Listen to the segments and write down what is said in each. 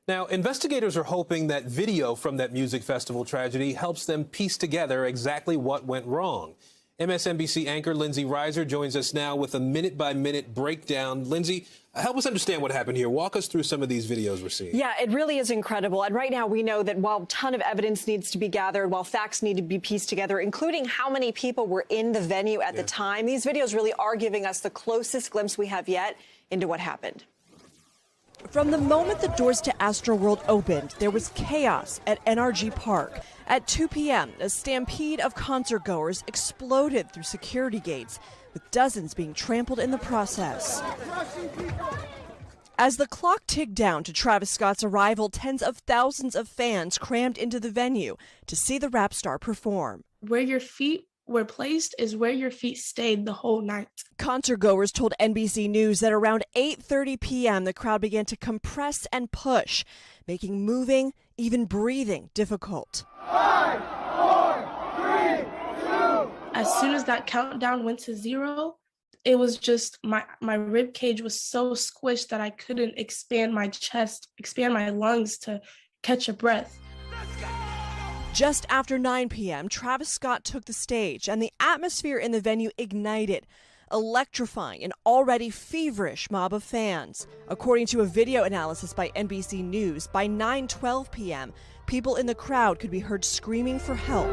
Now, investigators are hoping that video from that music festival tragedy helps them piece together exactly what went wrong. MSNBC anchor Lindsay Reiser joins us now with a minute-by-minute breakdown. Lindsay, help us understand what happened here. Walk us through some of these videos we're seeing. Yeah, it really is incredible. And right now we know that while a ton of evidence needs to be gathered, while facts need to be pieced together, including how many people were in the venue at the time, these videos really are giving us the closest glimpse we have yet into what happened. From the moment the doors to Astroworld opened, there was chaos at NRG Park. At 2 p.m., a stampede of concertgoers exploded through security gates, with dozens being trampled in the process. As the clock ticked down to Travis Scott's arrival, tens of thousands of fans crammed into the venue to see the rap star perform. Where your feet were placed is where your feet stayed the whole night. Concertgoers told NBC News that around 8:30 p.m. the crowd began to compress and push, making moving, even breathing, difficult. 5, 4, 3, 2. As soon as that countdown went to 0, it was just my rib cage was so squished that I couldn't expand my chest, expand my lungs to catch a breath. Just after 9 p.m., Travis Scott took the stage, and the atmosphere in the venue ignited, electrifying an already feverish mob of fans. According to a video analysis by NBC News, by 9:12 p.m., people in the crowd could be heard screaming for help.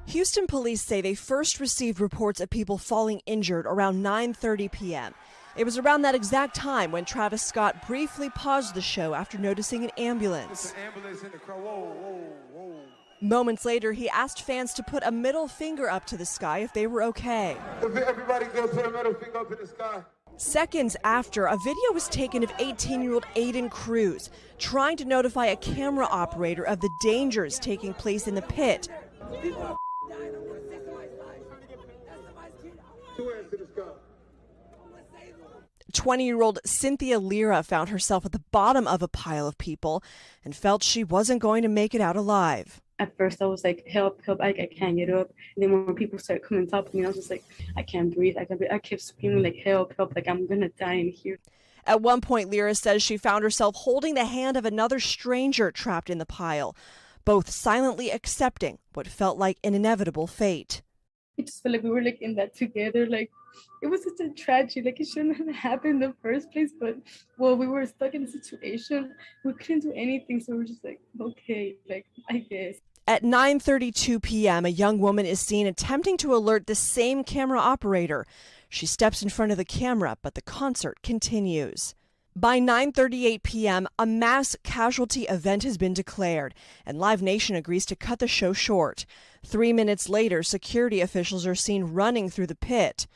Houston police say they first received reports of people falling injured around 9:30 p.m. It was around that exact time when Travis Scott briefly paused the show after noticing an ambulance. Moments later, he asked fans to put a middle finger up to the sky if they were okay. Everybody go put a middle finger up in the sky. Seconds after, a video was taken of 18-year-old Aiden Cruz trying to notify a camera operator of the dangers taking place in the pit. 20-year-old Cynthia Lira found herself at the bottom of a pile of people and felt she wasn't going to make it out alive. At first, I was like, help, help, I can't get up. And then when people started coming on top of me, I was just like, I can't breathe, I can't breathe. I kept screaming like, help, help, like I'm going to die in here. At one point, Lira says she found herself holding the hand of another stranger trapped in the pile, both silently accepting what felt like an inevitable fate. I just felt like we were like in that together. Like it was such a tragedy. Like it shouldn't have happened in the first place. But well, we were stuck in a situation. We couldn't do anything. So we were just like, okay, like I guess. At 9:32 p.m., a young woman is seen attempting to alert the same camera operator. She steps in front of the camera, but the concert continues. By 9:38 p.m., a mass casualty event has been declared, and Live Nation agrees to cut the show short. 3 minutes later, security officials are seen running through the pit.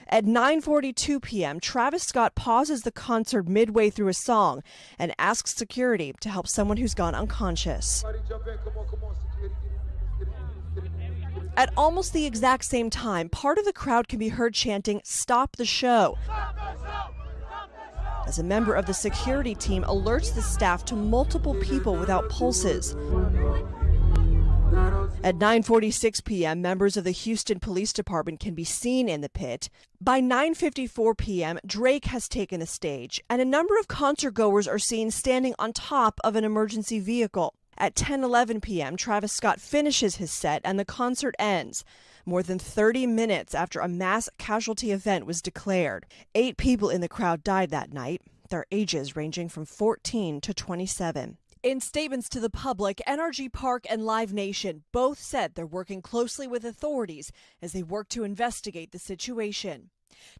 At 9:42 p.m., Travis Scott pauses the concert midway through a song and asks security to help someone who's gone unconscious. At almost the exact same time, part of the crowd can be heard chanting, "Stop the show," as a member of the security team alerts the staff to multiple people without pulses. At 9:46 p.m., members of the Houston Police Department can be seen in the pit. By 9:54 p.m., Drake has taken the stage, and a number of concertgoers are seen standing on top of an emergency vehicle. At 10:11 p.m., Travis Scott finishes his set and the concert ends, more than 30 minutes after a mass casualty event was declared. 8 people in the crowd died that night, their ages ranging from 14 to 27. In statements to the public, NRG Park and Live Nation both said they're working closely with authorities as they work to investigate the situation.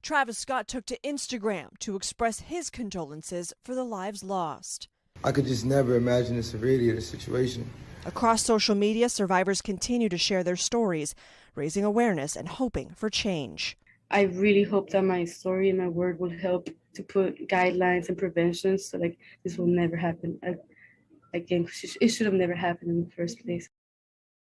Travis Scott took to Instagram to express his condolences for the lives lost. I could just never imagine the severity of the situation. Across social media, survivors continue to share their stories, raising awareness and hoping for change. I really hope that my story and my word will help to put guidelines and preventions so like this will never happen again. It should have never happened in the first place.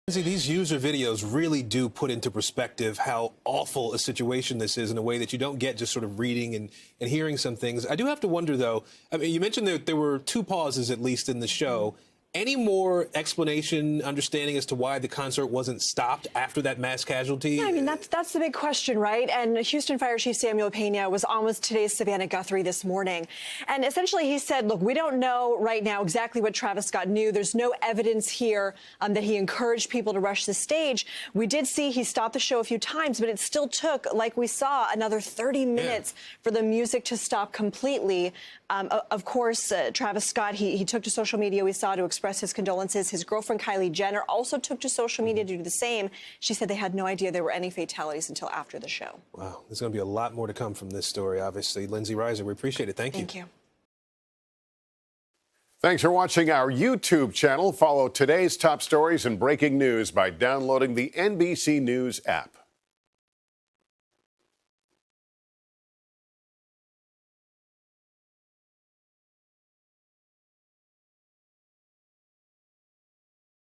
These user videos really do put into perspective how awful a situation this is in a way that you don't get just sort of reading and hearing some things. I do have to wonder, though, I mean, you mentioned that there were 2 pauses, at least, in the show. Any more explanation, understanding as to why the concert wasn't stopped after that mass casualty? Yeah, I mean, that's the big question, right? And Houston Fire Chief Samuel Pena was on with today's Savannah Guthrie this morning. And essentially he said, look, we don't know right now exactly what Travis Scott knew. There's no evidence here that he encouraged people to rush the stage. We did see he stopped the show a few times, but it still took, like we saw, another 30 minutes for the music to stop completely. Of course, Travis Scott, he took to social media, we saw, to express his condolences. His girlfriend, Kylie Jenner, also took to social media to do the same. She said they had no idea there were any fatalities until after the show. Wow, there's going to be a lot more to come from this story, obviously. Lindsay Reiser, we appreciate it. Thank you. Thank you. Thanks for watching our YouTube channel. Follow today's top stories and breaking news by downloading the NBC News app.